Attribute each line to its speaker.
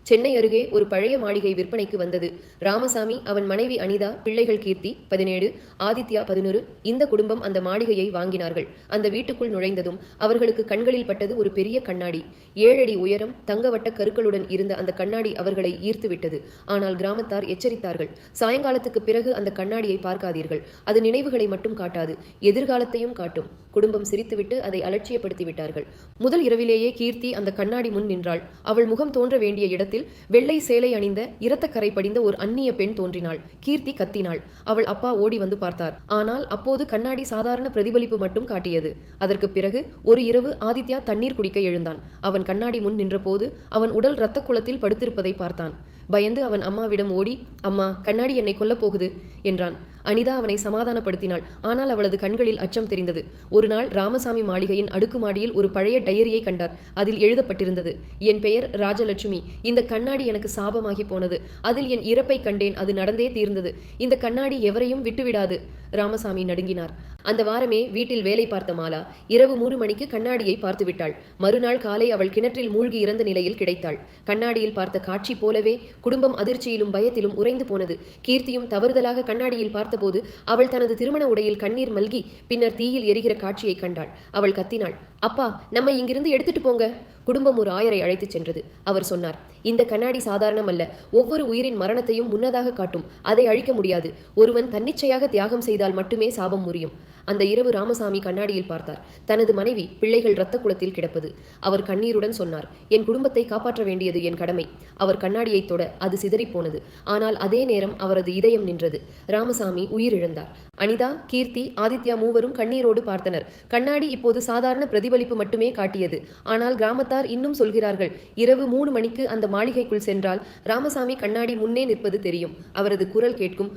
Speaker 1: சென்னை அருகே ஒரு பழைய மாளிகை விற்பனைக்கு வந்தது. ராமசாமி, அவன் மனைவி அனிதா, பிள்ளைகள் கீர்த்தி 17, ஆதித்யா 11. இந்த குடும்பம் அந்த மாளிகையை வாங்கினார்கள். அந்த வீட்டுக்குள் நுழைந்ததும் அவர்களுக்கு கண்களில் பட்டது ஒரு பெரிய கண்ணாடி. 7 அடி உயரம், தங்கவட்ட கருக்களுடன் இருந்த அந்த கண்ணாடி அவர்களை ஈர்த்துவிட்டது. ஆனால் கிராமத்தார் எச்சரித்தார்கள். சாயங்காலத்துக்கு பிறகு அந்த கண்ணாடியை பார்க்காதீர்கள். அது நினைவுகளை மட்டும் காட்டாது, எதிர்காலத்தையும் காட்டும். குடும்பம் சிரித்துவிட்டு அதை அலட்சியப்படுத்தி விட்டார்கள். முதல் இரவிலேயே கீர்த்தி அந்த கண்ணாடி முன் நின்றாள். அவள் முகம் தோன்ற வேண்டிய இடத்தில் வெள்ளை சேலை அணிந்த இரத்தக்கரை படிந்த ஒரு அந்நிய பெண் தோன்றினாள். கீர்த்தி கத்தினாள். அவள் அப்பா ஓடி வந்து பார்த்தார். ஆனால் அப்போது கண்ணாடி சாதாரண பிரதிபலிப்பு மட்டும் காட்டியது. அதற்கு பிறகு ஒரு இரவு ஆதித்யா தண்ணீர் குடிக்க எழுந்தான். அவன் கண்ணாடி முன் நின்றபோது அவன் உடல் இரத்த குளத்தில் படுத்திருப்பதை பார்த்தான். பயந்து அவன் அம்மாவிடம் ஓடி, அம்மா, கண்ணாடி என்னை கொல்லப் போகுது என்றான். அனிதா அவனை சமாதானப்படுத்தினாள். ஆனால் அவளது கண்களில் அச்சம் தெரிந்தது. ஒரு நாள் ராமசாமி மாளிகையின் அடுக்குமாடியில் ஒரு பழைய டைரியை கண்டார். அதில் எழுதப்பட்டிருந்தது, என் பெயர் ராஜலட்சுமி. இந்த கண்ணாடி எனக்கு சாபமாகி போனது. அதில் என் இறப்பை கண்டேன். அது நடந்தே தீர்ந்தது. இந்த கண்ணாடி எவரையும் விட்டுவிடாது. ராமசாமி நடுங்கினார். அந்த வாரமே வீட்டில் வேலை பார்த்த மாலா இரவு 3 மணிக்கு கண்ணாடியை பார்த்துவிட்டாள். மறுநாள் காலை அவள் கிணற்றில் மூழ்கி இறந்த நிலையில் கிடைத்தாள். கண்ணாடியில் பார்த்த காட்சி போலவே குடும்பம் அதிர்ச்சியிலும் பயத்திலும் உறைந்து போனது. கீர்த்தியும் தவறுதலாக கண்ணாடியில் பார்த்தபோது அவள் தனது திருமண உடையில் கண்ணீர் மல்கி பின்னர் தீயில் எரிகிற காட்சியை கண்டாள். அவள் கத்தினாள், அப்பா, நம்ம இங்கிருந்து எடுத்துட்டு போங்க. குடும்பம் ஒரு ஆயரை அழைத்துச் சென்றது. அவர் சொன்னார், இந்த கண்ணாடி சாதாரணம் அல்ல. ஒவ்வொரு உயிரின் மரணத்தையும் முன்னதாக காட்டும். அதை அழிக்க முடியாது. ஒருவன் தன்னிச்சையாக தியாகம் செய்தால் மட்டுமே சாபம் முறியும். அந்த இரவு ராமசாமி கண்ணாடியில் பார்த்தார். தனது மனைவி, பிள்ளைகள் இரத்த குளத்தில் கிடப்பது. அவர் கண்ணீருடன் சொன்னார், என் குடும்பத்தை காப்பாற்ற வேண்டியது என் கடமை. அவர் கண்ணாடியை தொட அது சிதறிப்போனது. ஆனால் அதே நேரம் அவரது இதயம் நின்றது. ராமசாமி உயிரிழந்தார். அனிதா, கீர்த்தி, ஆதித்யா மூவரும் கண்ணீரோடு பார்த்தனர். கண்ணாடி இப்போது சாதாரண பிரதிபலிப்பு மட்டுமே காட்டியது. ஆனால் கிராமத்தார் இன்னும் சொல்கிறார்கள், இரவு 3 மணிக்கு அந்த மாளிகைக்குள் சென்றால் ராமசாமி கண்ணாடி முன்னே நிற்பது தெரியும். அவரது குரல் கேட்கும்.